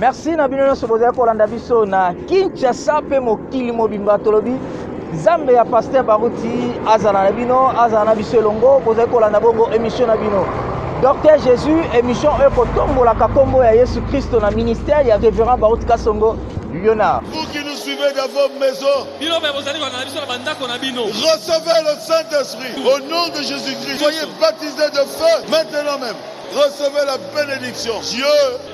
Merci na bino nyonso bozali kolanda biso na Kinshasa mpe mokili mobimba tolobi Nzambe ya Pasteur Baruti azala na bino azala na biso elongo bozali kolanda bongo émission na bino Docteur Jésus émission oyo kotombolaka kombo ya Yesu Christo na ministère ya Révérend Baruti Kasongo Léonard. Vous qui nous suivez dans vos maisons, recevez le Saint-Esprit au nom de Jésus-Christ. Soyez baptisés de feu maintenant même. Recevez la bénédiction. Dieu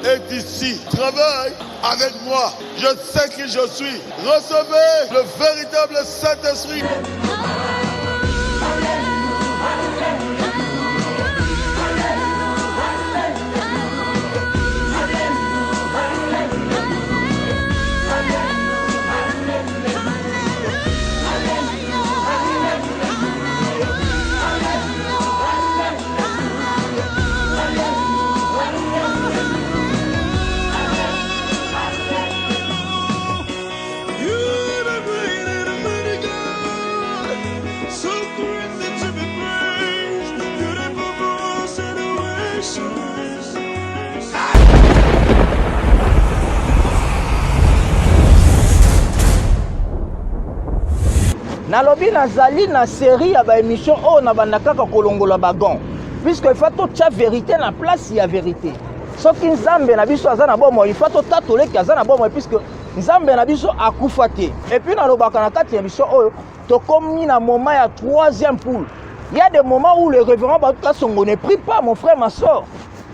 est ici. Travaille avec moi. Je sais qui je suis. Recevez le véritable Saint-Esprit. Nalobi nazali na série ya ba émission o na bandakaka kolongola bagon puisque il faut toute la vérité na place ya vérité soki Nzambe na biso azana bomo il faut tatole ki azana bomo puisque Nzambe na biso akufa te et puis nalobaka na kati ya émission oyo to komi na moment ya troisième poule. Il y a des moments où le révérend Baruti Kasongo ne prie pas, mon frère, ma soeur.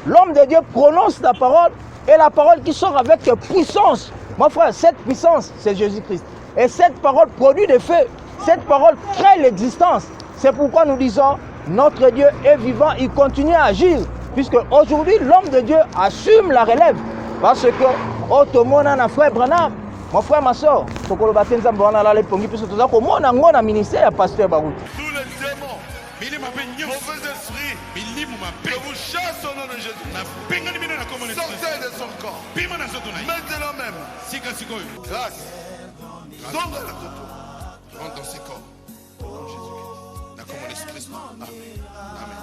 L'homme de Dieu prononce la parole et la parole qui sort avec puissance. Mon frère, cette puissance, c'est Jésus-Christ. Et cette parole produit des faits. Cette parole crée l'existence. C'est pourquoi nous disons, notre Dieu est vivant, il continue à agir. Puisque aujourd'hui, l'homme de Dieu assume la relève. Parce que, Otomona, frère Branham, mon frère, ma soeur, puisque nous avons un ministère à Pasteur Baruti. Tous les démons, mauvais esprits, que vous chassez au nom de Jésus. Sortez de son corps. Maintenant même. Grâce. Tombe la toto. Rentre dans ses corps. Au nom de Jésus-Christ. Dans comme l'Esprit. Amen. Amen.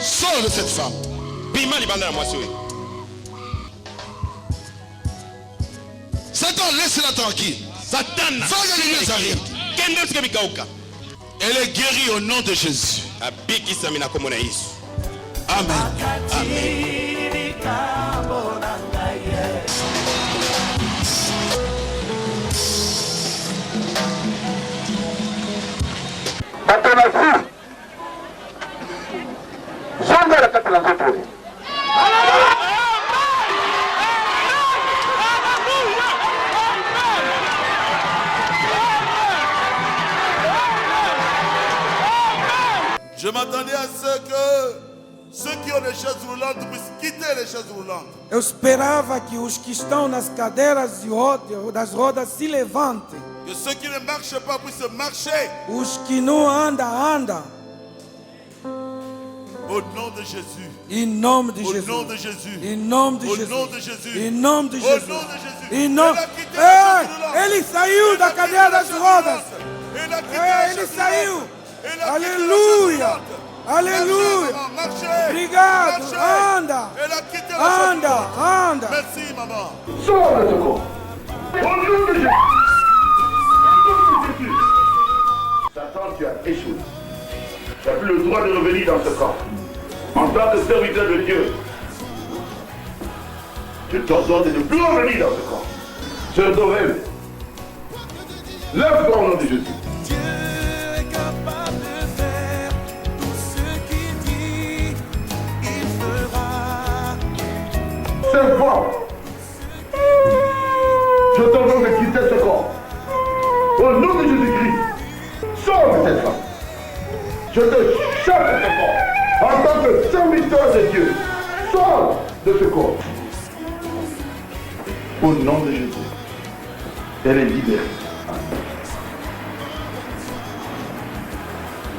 Sors de cette femme. Bima libanda moi soué. Satan, laisse-la tranquille. Satan, elle est guérie au nom de Jésus. Amen. Je m'attendais à ce que ceux qui ont les chaises roulantes puissent quitter les chaises roulantes. Eu esperava que os que estão nas cadeiras das rodas se levantem. Que ceux qui ne marchent pas puissent marcher. Os que não andam. Au nom de Jésus. Em nome de Au Jesus. nom de Jésus. Em nome de Au Jesus. nom de Jésus. Em nome de Au Jesus. nom de Jésus. Em nome... Ele saiu da cadeira das rodas. Ele saiu. Aleluia. Aleluia. Obrigado. Anda. Anda. Merci, maman. Sors de ce corps. Au nom de Jésus. Satan, tu as échoué. Tu n'as plus le droit de revenir dans ce corps. En tant que serviteur de Dieu, je t'ordonne de ne plus revenir dans ce corps. Sœur Dorel, lève-toi au nom de Jésus. Dieu est capable de faire tout ce qu'il dit, il fera. C'est fort. Je t'ordonne de quitter ce corps. Au nom de Jésus-Christ, sors de cette femme. Je te chasse de ce corps. En tant que serviteur de Dieu, sors de ce corps. Au nom de Jésus, elle est libérée.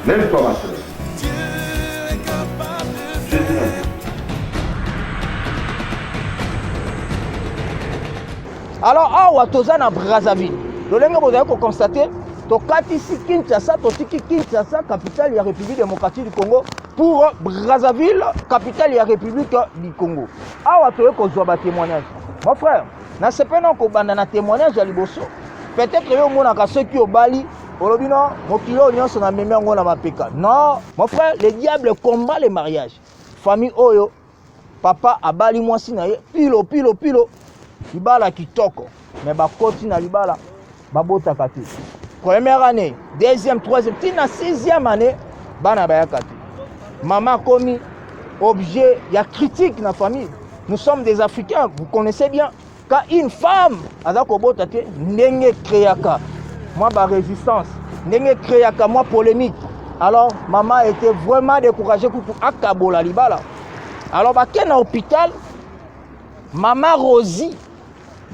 Lève-toi, ma soeur. Dieu est capable de Jésus faire. Alors awa toza na Brazzaville lolenge bozali koconstate tokatisi Kinshasa totiki Kinshasa capitale ya République démocratique du Congo pour Brazzaville capitale ya République du Congo. Awa toye kozwa ba témoignage mon frère na sepena kobanda na témoignage ya liboso peut-être yo monaka ceux qui obali olobi non mokilo nyonso na meme yango na mapeka. Non mon frère, le diable combat les mariages. Famille oyo papa abali mwasi na ye pilo libala kitoko mais bakoti na libala babotaka te. Première année, deuxième, troisième, tina sixième année, bana bayaka te. Maman komi objet, il y a critique dans la famille. Nous sommes des Africains, vous connaissez bien. Quand une femme a kobota te, ndenge créaka, moi ba résistance, ndenge créaka, moi polémique. Alors maman était vraiment découragée pour akabola libala. Alors ba ken à hôpital, maman Rosie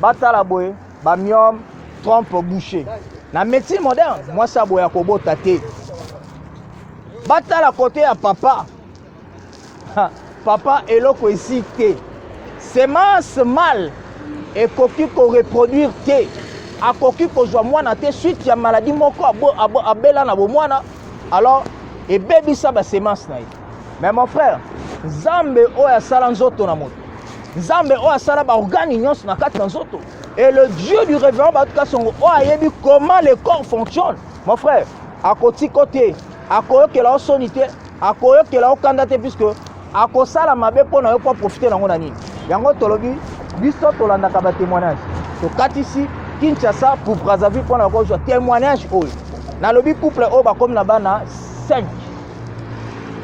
batala boye, ba miom trompe bouché. La médecine moderne, moi ça boya kobota te. Batala côté à papa. Papa eloko ici te. Semence mal et koki ko reproduire te. A koki ko joa mwana te suite ya maladie moko abela na bo mwana. Alors et baby ça ba semence na. Mais mon frère, Nzambe oya sala nzoto na moto. Nzambe oya sala ba organi nyonso na kati na nzoto. Et le Dieu du révérend Batuka Songo a yebi comment le corps fonctionne. Mon frère, à côté côté, à côté que la sonité, à côté que la candidate puisque à cause ça la mabe pour ne pas profiter dans mon année. Yango tolobi, biso tolanda ka ba témoignage. To katisi Kinshasa pour Brazzaville pour na ko témoignage oyo. Na lobi couple o ba comme na bana 5.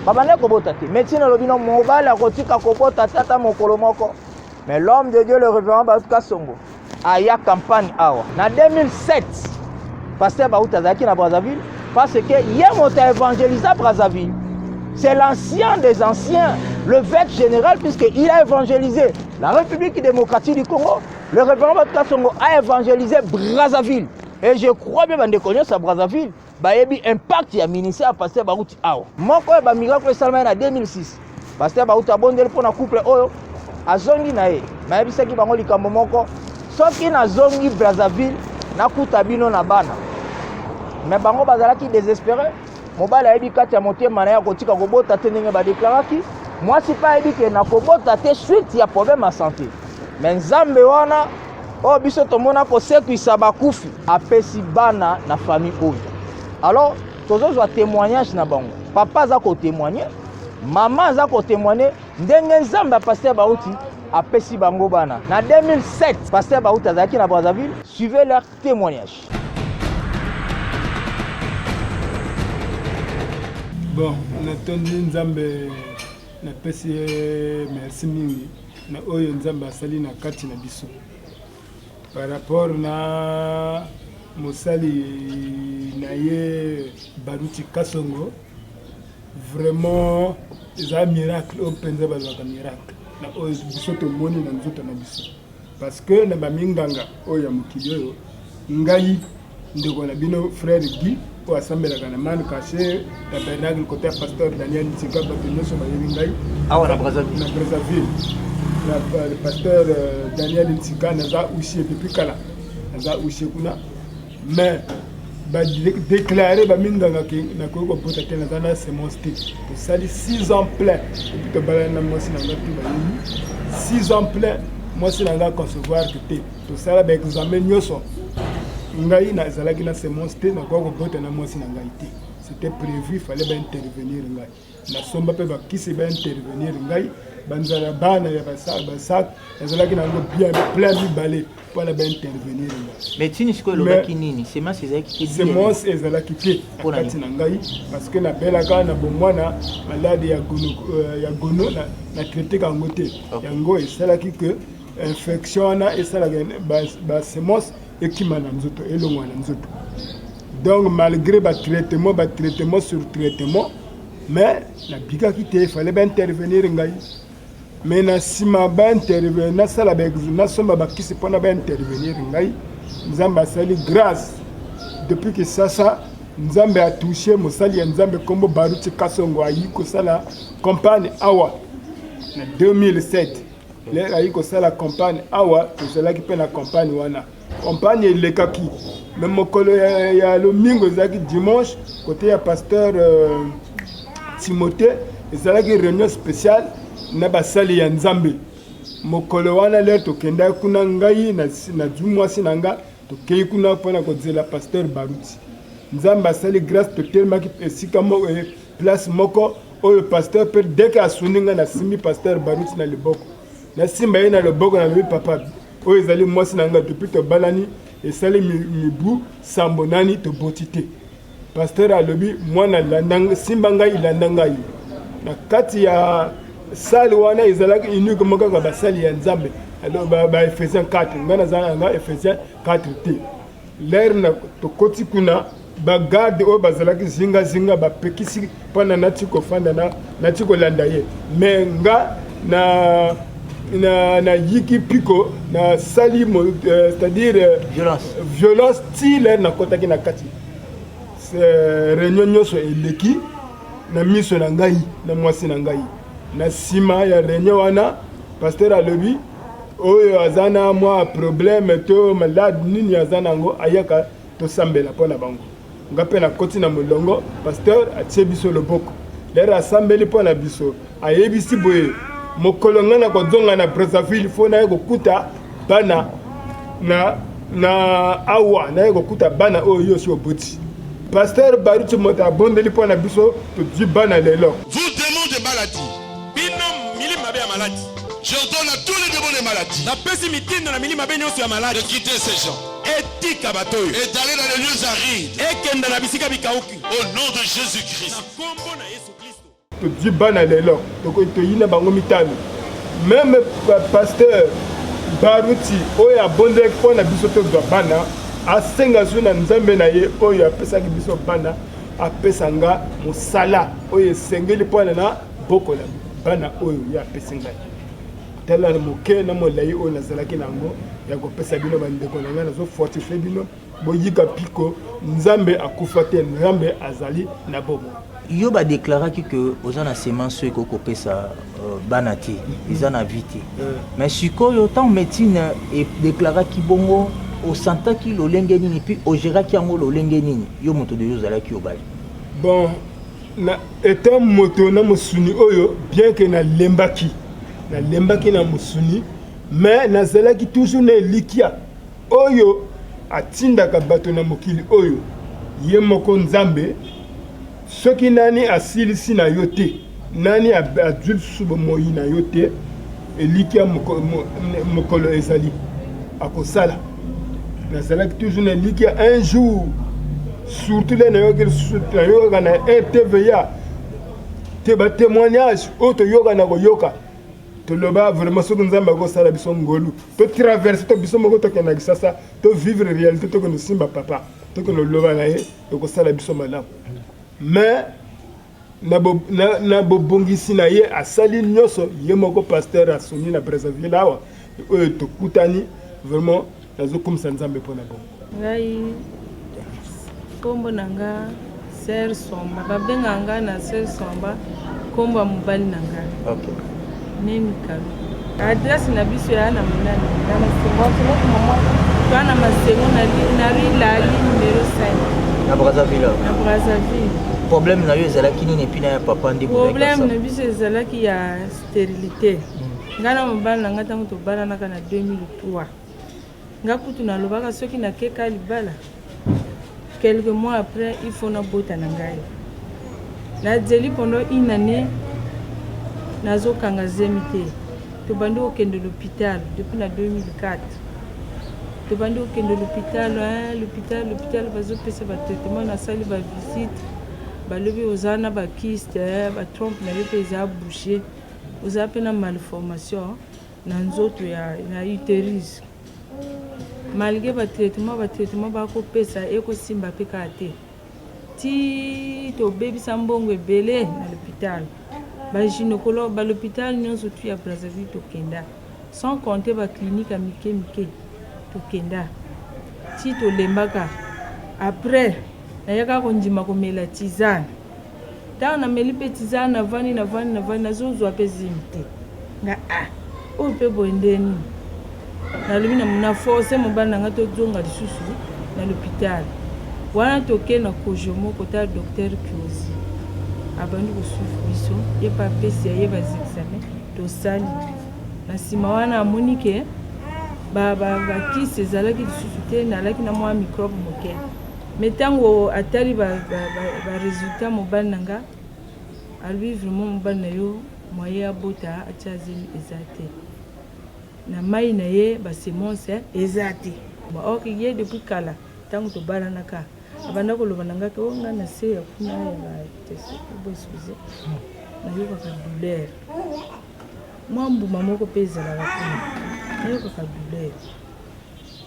Babane ko botate. Médecine lobi no mobile a kotika ko botate tata mokolo moko. Mais l'homme de Dieu le révérend Batuka Songo aya campagne awa. Na 2007, pasteur Baouta Zaki na Brazzaville parce que hier on a évangélisé à Brazzaville. C'est l'ancien des anciens, le vêt général puisqu'il a évangélisé la République démocratique du Congo. Le révérend Batuka Songo a évangélisé Brazzaville. Et je crois bien que connaître à Brazzaville, bah yebi impact ya ministère pasteur Baouta awa. Moko ba miracle salman en 2006. Pasteur Baouta bondel pour na couple oyo azongi na ye. Ma yebi saki bango likambo moko. Soki na zongi Brazzaville nakuta bino na bana. Mais bango bazalaki désespéré. Mobala yebi kati ya motema na ya kotika kobota te ndenge ba déclaraki. Moi si pas yebi ke na kobota te suite ya problème à santé. Mais Nzambe wana o biso tomona ko sekwisa bakufi apesi bana na famille oyo. Alors tozozwa témoignage na bango. Papa za ko témoigner, maman za ko témoigner ndenge Nzambe pasteur Bauti apesi bango bana. Na 2007, pasteur Baouta Zaki na Brazzaville, suivez leur témoignage. Bon, on a tenu Nzambe na pesi merci mingi na oyo Nzambe asali na kati na biso. Par rapport na mosali na ye Baruti Kasongo, vraiment c'est un miracle, on pense que un miracle. Na oyo biso tomoni na nzoto na biso parce que na baminganga oyo ya mokili oyo ngai ndeko na bino frère Guy o asambelaka na man caché tabernacle côté pasteur Daniel Ntsika bato nyonso bayebi ngai awa na Brazzaville. Na Brazzaville le pasteur Daniel Ntsika naza ushi depuis kala naza ushi kuna mais ba déclarer baminganga ke na ko bota te naza na semence te to sali 6 ans plein depuis que bala na mosi na ngati ba 6 ans plein moi c'est là concevoir que te to sala ba examen nyoso ngai na zalaki na semence te na ko bota na mosi na ngai te c'était prévu il fallait ba intervenir ngai na somba pe ba kisi ba intervenir ngai banzala bana ya basak ezalaki na ngo bien plein de balai pour la intervenir ngai mais tini siko lobaki nini semence ezalaki ki semence ezalaki te kati na ngai parce que na belaka na bomwana malade ya gono na traité kango te yango esalaki que infection na esalaka ba semence ekima na nzoto elongwa na nzoto donc malgré ba traitement sur traitement mais la bigaki te il fallait intervenir ngai mais na sima ba intervenir na sala ba na somba ba kisi pona ba intervenir ngai Nzambe asali grâce depuis que ça Nzambe a touché mosali ya Nzambe kombo Baruti Kasongo ayi ko sala campagne awa na 2007 lere ayi kosala campagne awa tozalaki mpe na campagne wana campagne elekaki me mokolo ya lomingo ezalaki dimanche côté ya pasteur Timothée ezalaki réunion spéciale na basali ya Nzambe mokolo wana lere tokenda kuna ngai na mwasi na nga tokei kuna mpona kozela pasteur Baruti Nzambe asali grâce totelemaki esika place moko oyo pasteur pe dès que asuninga na simbi pasteur Baruti na liboko na simba ye na loboko na mi papa oyo ezali mwasi na nga depuis tobalani esali mibu sambo nani toboti te pasteur alobi mwana landanga simba ngai ilanda ngai na kati ya sali wana ezalaki unique moko kaka basali ya Nzambe ba Ephésiens 4 nga nazala nga Ephésiens 4 te l'air na tokoti kuna bagarde oyo bazalaki zinga bapekisi mpona nati kofanda nati kolanda ye me nga na yiki piko na sali c'est-à-dire violence ti l'air nakotaki na kati réunion nyonso eleki na miso na ngai na mwasi na ngai na nsima ya réunion wana pasteur alobi oyo aza na mwa problème to malade nini aza nango ayaka tosambela mpo na bango nga mpe nakoti na molongo pasteur atie biso loboko lere asambeli mpo na biso ayebisi boye mokolo nga na kozonga na Brazzaville fo naye kokuta bana na awa naye kokuta bana oyo yosi oboti pasteur Baruti moto abondeli mpo na biso tozwi bana lelo. Vous démons de maladie. J'ordonne à tous les démons de maladie de quitter ces gens et d'aller dans les lieux arides au nom de Jésus-Christ. Tozwi bana lelo toyina bango mitano même pasteur Baruti oyo abondelaki mpo na biso tozwa bana asenga so na Nzambe na ye oyo apesaki biso bana apesa nga mosala oyo esengeli mpo na bokola bana oyo ye apesi ngai tala moke na molai oyo nazalaki nango ya kopesa bino bandeko na ngai nazofortifie bino boyika piko Nzambe akufa te Nzambe azali na bomo yo badéclaraki que oza na semence oyo ekokopesa bana te eza na vie te mais sikoyo ntango médecine edéclaraki bongo osantaki lolenge nini puis ogéraki yango lolenge nini yo moto de yo ozalaki obali bon na étant moto na mosuni oyo bien que nalembaki na mosuni mais nazalaki toujours na elikia oyo atindaka bato na mokili oyo ye moko Nzambe soki nani asilisi na yo te nani adjul subo moyi na yo te elikia mokolo ezali akosala nazalaki toujours na elikia un jour surtout les nayoka na RTVA te ba témoignage oyo toyoka na koyoka toloba vraiment soki Nzambe akosala biso ngolu to traverse to biso moko tokenda kisasa to vivre réalité tokende simba papa tokende loba na ye tokosala biso malamu mais na bobongisi na ye asali nyonso ye moko pasteur asoni na Brazzaville awa oyo tokutani vraiment nazokumisa Nzambe mpona bongo ngai kombo na nga Ser Somba babenga nga na Ser Somba kombo ya mobali na nga nemikalo adresse na biso ya na monani na masengo twana masengo na lali numéro 5 na Brazzaville problème na yo ezalaki nini epi na ya papa ndi problème na biso ezalaki ya stérilité nga na mobali na nga ntango tobalanaka na 2003 nga kutu nalobaka soki nakeka libala quelques mois après il faut nabota na ngai nazeli pendant une année nazokanga zemi te tobandi kokende l'hôpital depuis na 2004 tobandi kokende l'hôpital bazopesa batraitement nasali bavisite balobi oza na bakiste batrompe na yo mpe eza bouché oza mpe na malformation na nzoto ya utéris malgré batraitement bakopesa ekosimba mpe kaka te ti tobebisa mbongo ebele na l'hôpital bagynécologue balhôpital nyonso tu ya Brazzaville tokenda sans compter baclinique ya mike tokenda ti tolembaka après nayaka kondima komela tisane ntango nameli mpe tisane navandi nazozwa mpe zimi te nga oyo mpe boye ndeni nalobi na force mobali na nga tozonga lisusu na l'hôpital wana toke na kojo moko ta docteur Kiozi abandi kosufu biso ye pa apesi ye bazexamen tosali na nsima wana amoni ke bakisi ezalaki lisusu te nalaki na mwa microbe moke me ntango atali baresultat mobali na nga alobi vraiment mobali na yo moye abota atia zemi eza te na mai na ye basemonce eza te oki ye depuis kala ntango tobalanaka abanda koloba na nga ke o nga na se ya kuna ya batesboexcuse nayokaka douleur mwa mbuma moko mpe ezalaka kuna nayokaka douleur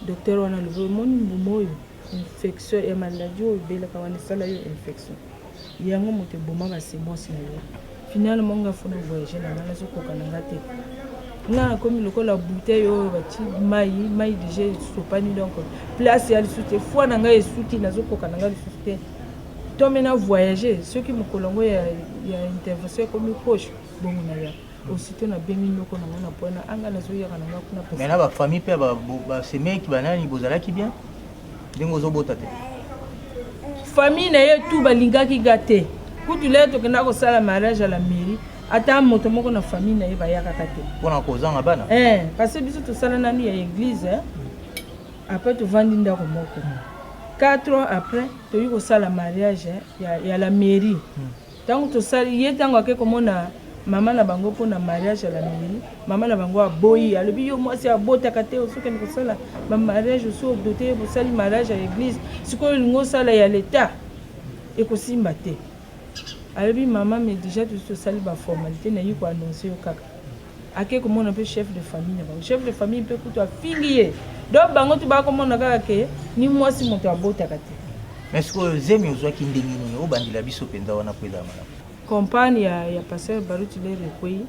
docteur wana alobi omoni mbuma oyo infection ya maladi oyo ebelaka wana esala yo infection yango moto eboma basemonce na yo finalement nga fona voyage na nga nazokoka na nga te nga nakomi lokola bouteille oyo bati mai déjà esopani donc place ya lisusu te foi na ngai esuki nazokoka na nga lisusu te to mena voyager soki mokolongo ya intervention ekomi proche bongo na ya aussitôt nabengi ndoko na nga na mpona anga nazoyaka na nga kuna mais na bafamille mpe basemeki banani bozalaki bien ndenge ozobota te famille na ye tu balingaki ga te kutu lelo tokenda kosala mariage à la mairie ata moto moko na famille na ye bayakaka te mpona kozanga bana parce que biso tosala nanu ya église après tovandi ndako moko 4 ans après toyi kosala mariage ya la mairie ntango tosali ye ntango ake komona mama na bango mpona mariage ya la mairie mama na bango aboyi alobi yo mwasi abotaka te osokende kosala bamariage osi obote ye bosali mariage ya église sikoyo olingi osala ya l'état ekosimba te alobi mama mais déjà tosali baformalité nayi koannonce yo kaka ake komona mpe chef de famille na bango chef de famille mpe kutu afingi ye donc bango tu bakomona kaka ke ni mwasi moto abotaka te mais sikoyo zemi ozwaki ndenge nini obandela biso mpenza wana po ezala malamu compagne ya pasteur Baruti lere ekwei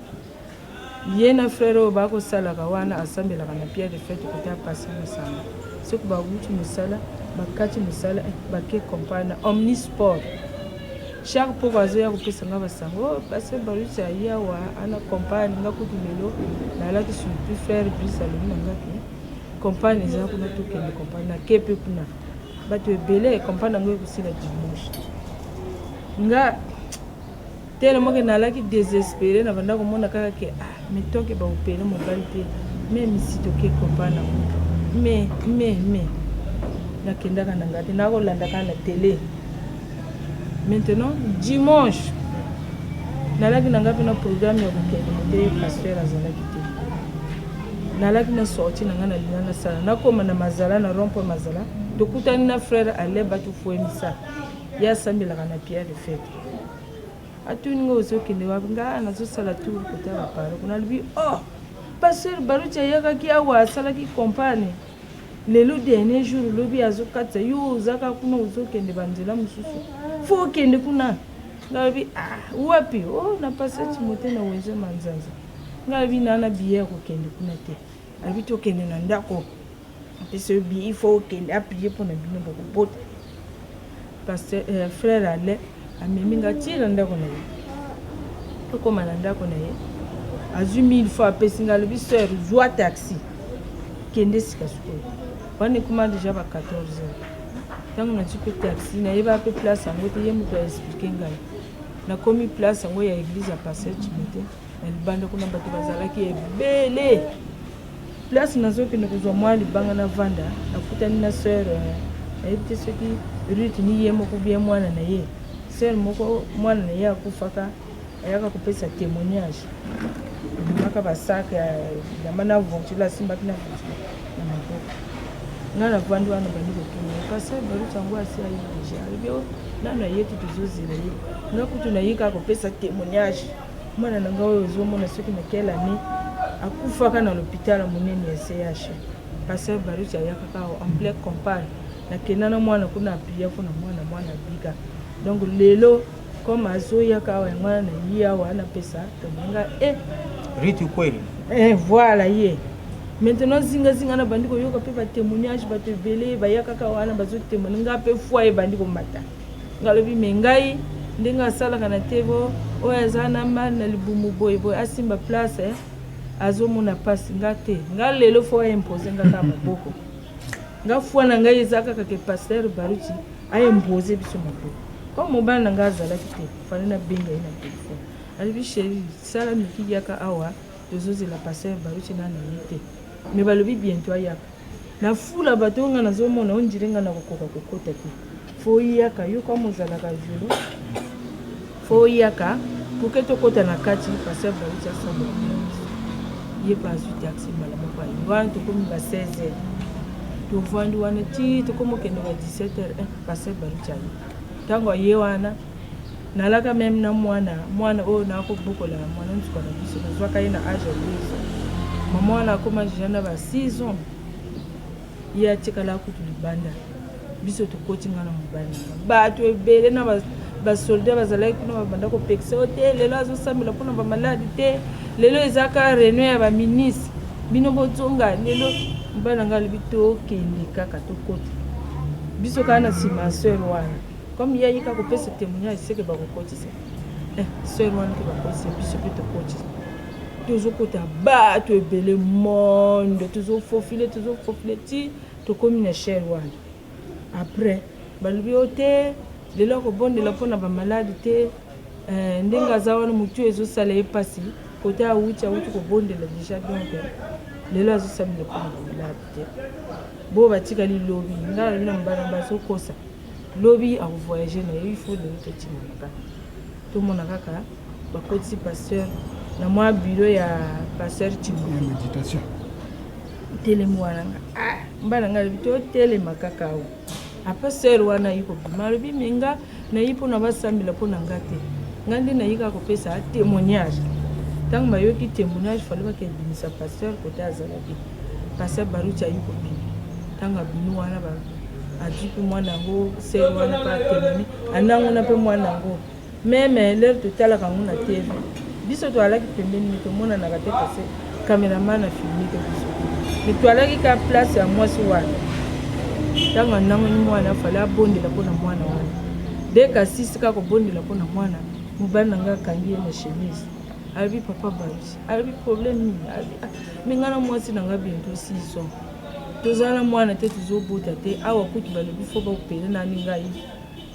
ye na frère oyo bakosalaka wana asambelaka na pierre de fete kote ya pasi mosala soki bawuti mosala bakati mosala bake compagne na omnisport chaque poko azoya kopesa nga basango pasteur Baruti ayi awa ana compagne nga kutu lelo nalaki surtout frère Brice alobi na ngaki compagne eza kuna tokende compagne na kepe kuna bato ebele compagne yango ekosila dimanche nga tellement que nalaki désespéré na banda komona kaka ke mais toke ba opérer mobali te même si toke compagne mais nakendaka na ngati nakolandaka na télé maintenant dimanche nalaki na ngapi na programme ya kokende te pasteur azalaki te nalaki na sorti na nga na lina na sala nakoma na mazala na rompo mazala tokutani na frère ale batu fuemisa ya sambelaka na pierre de fête atuni ngo ozokende wapi nga nazosala tour kotala paro kuna lobi pasteur Baruti ayakaki awa asalaki compagne lelo dernier jour lobi azokatisa yo ozaka kuna ozokende banzela mosusu fo okende kuna nga lobi wapi na pasteur Timote na wenze manzanza nga lobi nana biye kokende kuna te alobi tokende na ndako apesa yo biye ifo okende aprie mpona bino bokobota pasteur frère ale amemi nga tila ndako na ye tokoma na ndako na ye azwi 1000 fois apesi nga alobi sœur zwa taxi kende sika sikoyo wana ekoma deja ba 14 heures ntango nazwi mpe taxi nayeba mpe place yango te ye moto aexplike ngai nakomi place yango ya église ya pasteur Timote na libanda kuna bato bazalaki ebele place nazokende kozwa mwa libanga na vanda nakutani na sœur nayebi te soki Ruth ni ye moko bie mwana na ye sœur moko mwana na ye akufaka ayaka kopesa témoignage maka basaka ya mana vontula simbaki na vontula na maboko nga na vandi wana bandi kokende pasteur Baruti yango asi ayi deja alobi nano ayeki tozozela ye nga kutu nayika kopesa témoignage mwana na nga oyo ozomona soki na quelle année akufaka na l'hôpital ya monene ya CH pasteur Baruti ayaka awa en plein compagne nakenda na mwana kuna apia mpona mwana bika donc lelo comme azoyaka awa mwana na ye awa anapesa tomenga Ritu kweli voilà ye maintenant zinga na bandi koyoka mpe batémoignage bato ebele bayakaka wana bazotémoigne nga mpe foi ebandi komata ngalobi me ngai ndenge asalaka na tebo oyo aza na mali na libumu boye asimba place azomona pasi nga te nga lelo fo impose nga ka maboko nga fwa na ngai ezaka kaka pasteur Baruti a impose biso maboko comme mobana nga azalaki te fallait na benga ina telefone alibi chéri sala miki yaka awa tozozela pasteur Baruti na te mais balobi bientôt ayaka na fula bato nga nazomona ondire nga na kokoka kokota te fo yaka yo comme ozalaka violo fo yaka pour que tokota na kati pasteur Baruti asomba ye pas eu taxi malama pa wana tokomi ba 16h tovandi wana ti tokomi okende ba 17h pasteur Baruti ayi ntango ye wana nalaka meme na mwana oyo nakobokola mwana ntuka na biso nazwaka ye na age ya 12 ans mama wana akoma jana ba 6 ans ye atikala kutu libanda biso tokoti nga na mobali bato ebele na basoldat bazalaki kuna babanda kopekisa o te lelo azosambela mpona bamaladi te lelo ezaka réunion ya baministre bino bozonga lelo mobali na ngai alobi tokende kaka tokota biso kaka na nsima ya seur wana comme ye ayika kopesa témoignage seke bakokotisa seur wana ke bakotisa biso mpe tokotisa tozokota bato ebele monde tozofofile ti tokomi na chere wana après balobi o te lelo akobondela mpona bamaladi te ndenge aza wana motu ezosala ye pasi kote awuti kobondela déjà donc lelo azosamela mpona bamaladi te bo batikali lobi nga lobi na mobala bazokosa lobi akovoyage na ye ifo lelo totimana kaka tomona kaka bakotisi pasteur na mwa bureau ya pasteur Chimbu telemi wana nga mbala nga lobi totelema kaka awa apasteur wana yi kobima alobi minga nayi mpona basambela mpona nga te nga nde nayi kaka kopesa témoignage ntango bayoki témoignage fale bakebimisa pasteur kote azalaki pasteur Baruti ayi kobima ntango abimi wana adwi mpe mwana yango ser wana mpe atemoni andangona mpe mwana yango meme lere totalaka yango na tv biso toalaki pembeni me tomonanaka te pase cameraman na filmi te biso me toalaki ka place ya mwasi wana ntango andangoni mwana fale abondela mpona mwana wana dek asisi kaka kobondela mpona mwana mobali na nga akangi ye na chemise alobi papa Baruti alobi problème nini minga na mwasi na nga bientôt 6 ans tozala mwana te tozobota te awa kutu balobi fo baopele nani ngai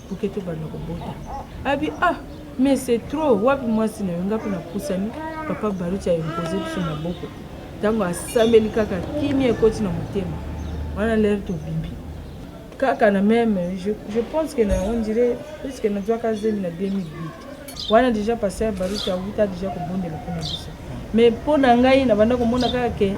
puke tobanda kobota abi mais c'est trop wapi mwasi na yo nga mpe napusani papa Baruti aimpoze biso maboko ntango asambeli kaka kimi ekoti na motema wana lere tobimbi kaka na meme je pense que on dirait puisque nazwaka zemi na 2008 wana déjà pasteur Baruti awuta déjà kobondela mpona biso mais mpona ngai na banda komona kaka ke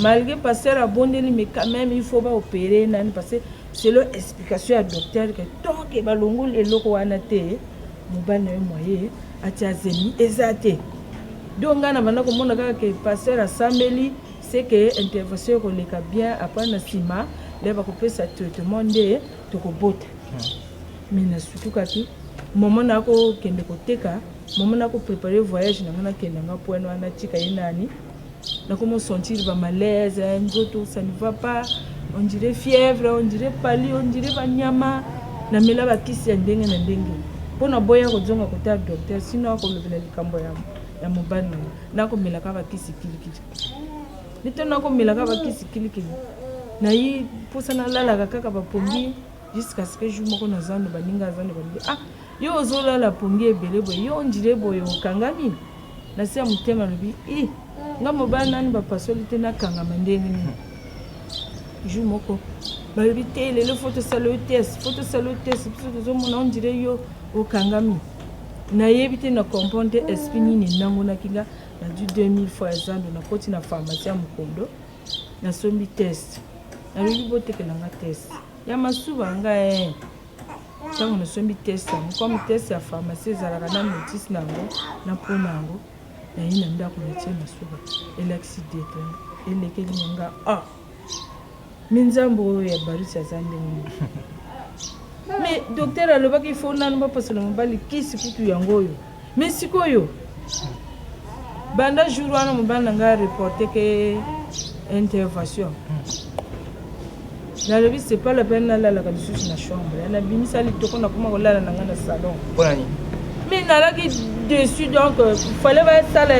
malgré pasteur abondeli mais quand même il faut opérer nani parce que selon explication ya docteur que tant que balongoli eloko wana te mobali na yo moye ati azemi eza te donc nga na banda komona kaka ke pasteur asambeli c'est que intervention koleka bien après na nsima le bakopesa traitement nde tokobota mais na surtout kaki moment nakokende koteka moment nakoprépare voyage nanga nakende nga poino wana tika ye nani nakomo sentir ba malaise nzoto ça ne va pas on dirait fièvre on dirait pali on dirait banyama na mela bakisi ya ndenge na ndenge mpona boya kozonga kota docteur sinon akolobela likambo ya mobali nakomela ka bakisi kilikili nito nakomela ka bakisi kilikili nayi mposa nalalaka kaka bapongi jusqu'à ce que jour moko nazando baninga azando balobi yo ozolala pongi ebele boye yo ondire boye okangami nasi ya motema lobi nga mobali nani bapasoli te nakangama ndenge nini jour moko balobi te lelo fo tosala yo test biso tozomona ondire yo okangami nayebi te na comprendre te esprit nini nangonaki nga nadu 2000 fois ezando nakoti na pharmacie ya mokondo nasombi test nalobi botekelanga test ya masuba nga ntango nasombi test yango comme test ya pharmacie ezalaka na notice nango na mpona yango naye na ndako natie masuba elaccident elekeli nga minzambo oyo ya Baruti aza ndenge mais docteur alobaki ifo nanu bapasola mobali kisi kutu yango oyo mais sikoyo banda jour wana mobali na nga reporte ke intervention nalobi c'est pas la peine nalalaka lisusu na chambre nabimisa litoko nakoma kolala na nga na salon mais nalaki dessus donc fallait basala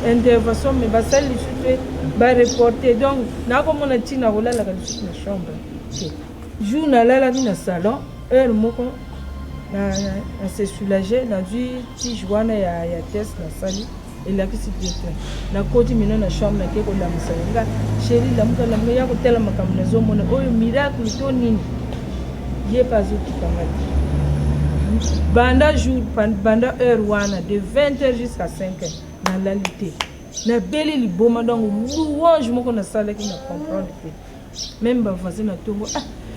intervention mais basali lisusu bareporte donc nakomona ntina kolalaka lisusu na chambre jour nalalaki na salon heure moko na se soulager nazwi tige wana ya test nasali elakisi directeur nakoti mina na chambre nake kolamisa nga sheri lamuka ya kotela makambo nazomona oyo miracle to nini ye pas otukangaki banda heure wana de 20h jusqu'à 5h na lalité na beli liboma donc louange moko na salaki na comprendre que même bavoisin na tongo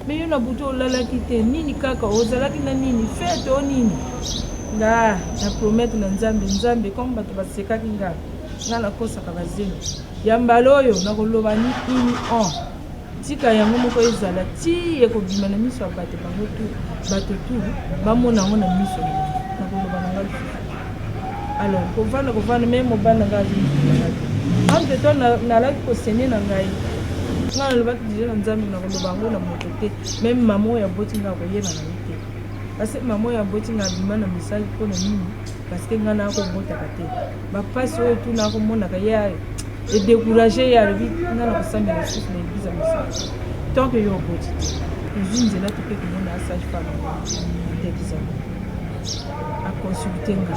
mais yo na buto olalaki te nini kaka ozalaki na nini fete o nini na promettre na nzambe comme bato basekaki nga nakosaka bazemi ya mbala oyo nakoloba nini tika yango moko ezala ti ekobima na miso ya bato bango tu bato tu bamona yango na miso nakoloba na nga alors kovanda me mobana nga entre to nalaki kosene na ngai nga nalobaki dije na nzambe nakoloba yango na moto te meme mama oyo aboti nga koyeba na ye te parce que mama oyo aboti nga abima na message mpona nini parce que nga nakobotaka te bapasi oyo tu nakomonaka ye edécouragé ya alobi nga na kosambela susu na église ya mosala tant que yo oboti te ezwi nzela toke komona asage femme atekisama aconsulte nga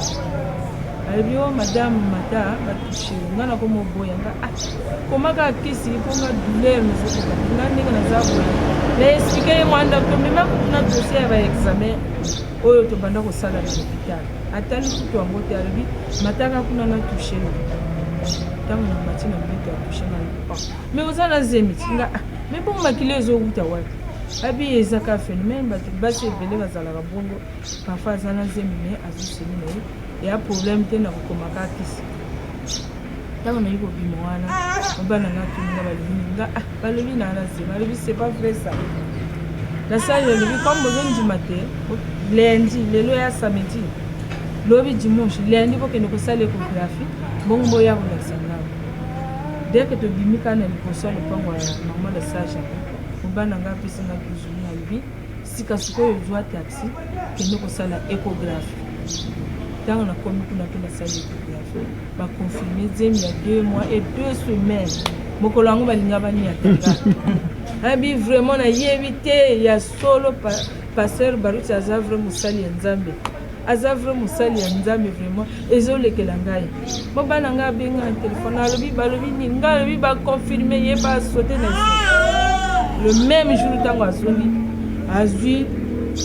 alobi o madame mata batushe nga na komoboya nga komaka akisi mpo nga douleur nazokoka nga ndenge naza boya na explike ye mwanda tomema kutuna dossier ya baexamen oyo tobanda kosala na hôpital atali kutu yango te alobi mataka kuna na touche ntango na mati na mbeto ya touche na mais oza na zemiti nga mais bongo makili ezowuta wapi abi ezaka phénomène bato basi ebele bazalaka bongo parfois aza na zemi mais azoseli na ye eya problème te na kokomaka akisi ntango nayi kobima wana mobana nga tuninga balobi balobi na na zemi alobi c'est pas vrai ça na sali alobi comme bozondima te lundi lelo ya samedi lobi dimanche lundi bokende kosala échographie bongo boya kolakisa ngao dès que tobimi kana na liboso ya lopango ya mama de sage mobana nga apesi nga 12 000 alobi sika sikoyo ozwa taxi kende kosala échographie ntango nakomi kuna mpe nasala échographie baconfirme zemi ya 2 mois et 2 semaines mokolo yango balinga baniatanga abi vraiment nayebi te ya solo pasteur baruti aza vrai mosali ya nzambe aza vrai mosali ya nzambe vraiment ezolekela ngai mobana nga abenga na telefone alobi balobi nini nga alobi baconfirme ye basote na le même jour ntango azongi azwi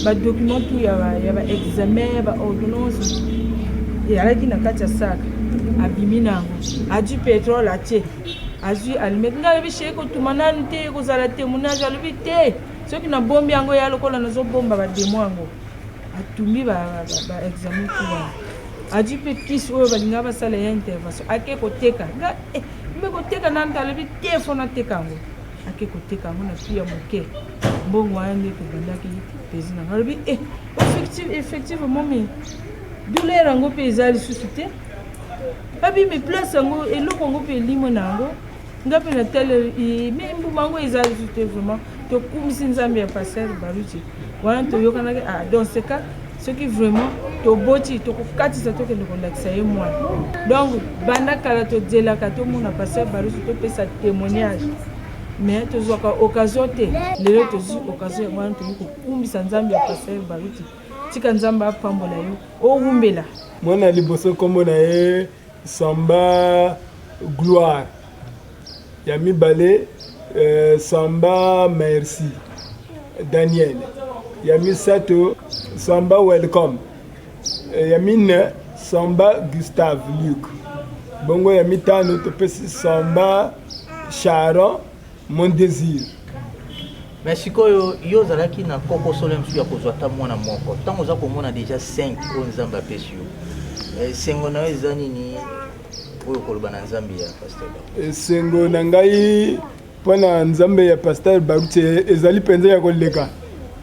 badocument tu ya baexamen baordonnance eyalaki na kati ya saka abimi nango azwi pétrole atie azwi allumet nga alobi shei kotuma nanu te kozala témoignage alobi te soki nabombi yango ya lokola nazobomba bademo yango atumbi baexamen tu wana azwi mpe kisi oyo balinga basala ya intervention ake koteka nga mbe koteka nanu te alobi te fo nateka yango ake koteka yango na pi ya moke mbongo wana nde kobandaki pesi nango alobi effectivement me douleur yango mpe eza lisusu te abi me place yango eloko yango mpe elimo na yango nga mpe na tele me mbuma yango eza lisusu te vraiment tokumisi nzambe ya pasteur baruti wana toyokanaki dans ce cas soki vraiment toboti tokokatisa tokende kolakisa ye mwana donc banda kala tozelaka tomona pasteur baruti topesa témoignage mais tozwaka occasion te lelo tozwi occasion ya wana toyi kokumbisa nzambe ya pasteur baruti tika nzambe apambola yo owumbela mwana liboso kombo na ye Samba Gloire ya mibale Samba Merci Daniel ya misato Samba Welcome ya mine Samba Gustave Luc bongo ya mitano topesi Samba Sharon Mon Désir. Mais sikoyo yo zalaki na koko solo msu ya kozwa ta mwana moko tango za komona déjà 5 o nzamba pesi yo sengo na ezani ni oyo koloba na nzambe ya pasteur sengo na ngai pona nzambe ya pasteur Baruti ezali penza ya koleka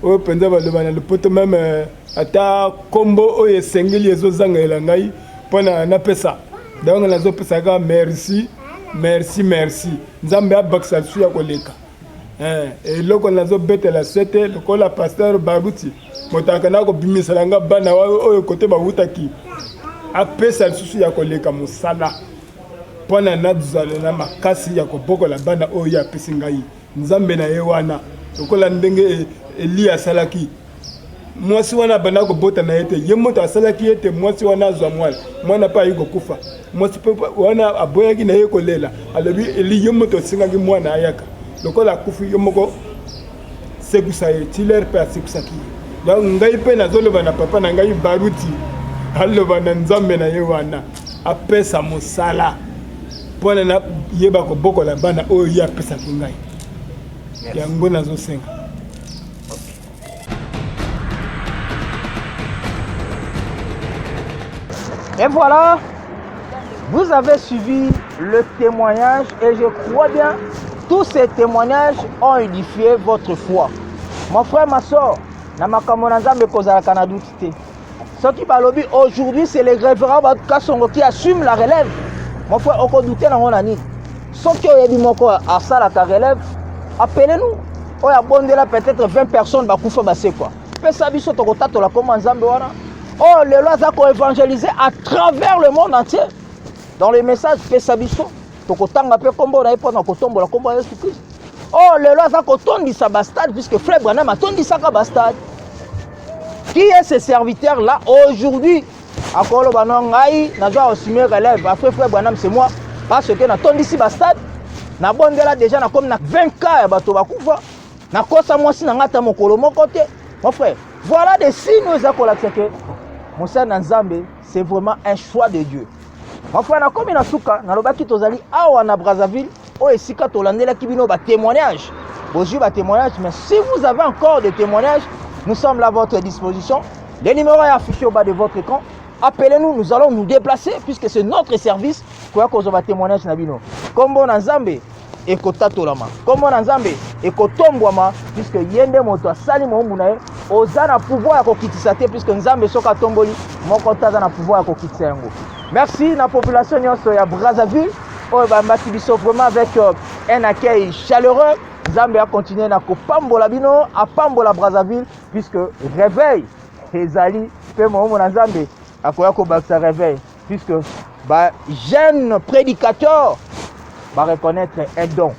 oyo penza baloba na lopoto même ata kombo oyo esengeli ezozangela ngai pona napesa donc nazopesa ka merci merci merci nzambe abakisa su ya koleka eloko nazobetela sete lokola pasteur Baruti moto akana kobimisela nga bana oyo kote bawutaki apesa lisusu ya koleka mosala mpona nazala na makasi ya kobokola bana oyo apesi ngai nzambe na ye wana lokola ndenge Eli asalaki mwasi wana bana kobota na ye te ye moto asalaki ete mwasi wana azwa mwana mpe ayi kokufa mwasi wana aboyaki na ye kolela alobi Eli ye moto osengaki mwana ayaka lokola akufi yo moko sekusa ye tiler mpe asekusaki ye donc ngai mpe nazoloba na papa na ngai baruti aloba na nzambe na ye wana apesa mosala mpona na yeba kobokola bana oyo ye apesaki ngai yango nazosenga. Et voilà, vous avez suivi le témoignage et je crois bien tous ces témoignages ont édifié votre foi. Mon frère, ma soeur, ce qui va lobby aujourd'hui, c'est les révérends Kasongo qui assument la relève. Mon frère, on peut douter dans mon année. Ce qui est dit, mon frère, à ça la relève, appelez-nous. On a bondé là peut-être 20 personnes, bah, koufa, bah, c'est quoi. Fais ça, biso, tokota, tola, comment Nzambe, voilà. Oh, les lois ont évangélisé à travers le monde entier. Dans les messages, fais ça, biso, tokotanga, peu combo, on a pas dans kotombo, la combo, Jésus-Christ. Oh, les lois ont dit ça bastard, puisque frère Branham a dit ça bastard. Qui est ce serviteur-là aujourd'hui? Encore le banon, n'a pas assumé relève. Après frère Branham, c'est moi. Parce que na tondi si bastard. Na bonde là déjà, na comme na 20 cas, ya bato bakufa. Na kosa moi si na ngata mokolo mokote. Mon frère, voilà des signes où ils ont mon frère Nzambe, c'est vraiment un choix de Dieu. Mon frère, na comme na souka, na lobaki tozali awa na Brazzaville, o esika tolandela kibino ba témoignage. Bonjour ba témoignage, mais si vous avez encore des témoignages, nous sommes là à votre disposition. Les numéros est affiché au bas de votre écran. Appelez-nous, nous allons nous déplacer puisque c'est notre service pour qu'on va témoignage nabino. Comme bon Nzambe et kotatolama. Comme bon Nzambe et kotombwama puisque yende moto sali mo munae ozana pouvoir ya kokitisa te puisque Nzambe soka tomboli moko taza na pouvoir ya kokitisa yango. Merci la population nyonso ya Brazzaville. Oh ba mbati biso vraiment avec un accueil chaleureux. Nzambe a continué na kopambola bino a pambola Brazzaville puisque réveil ezali pe mo na Nzambe akoya ko baksa réveil puisque ba jeune prédicateur va reconnaître un don.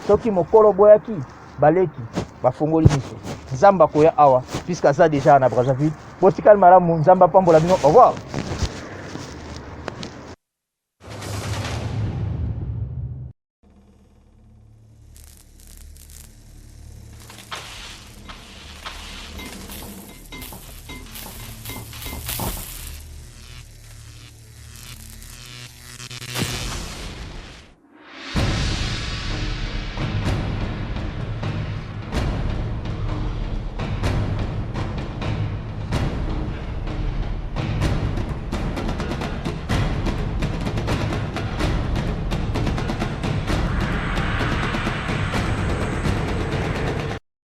Ceux qui mokolo boyaki baleki ba fongoli biso. Nzamba koya awa puisque ça déjà na Brazzaville. Potikal malamu Nzamba pambola bino. Au revoir.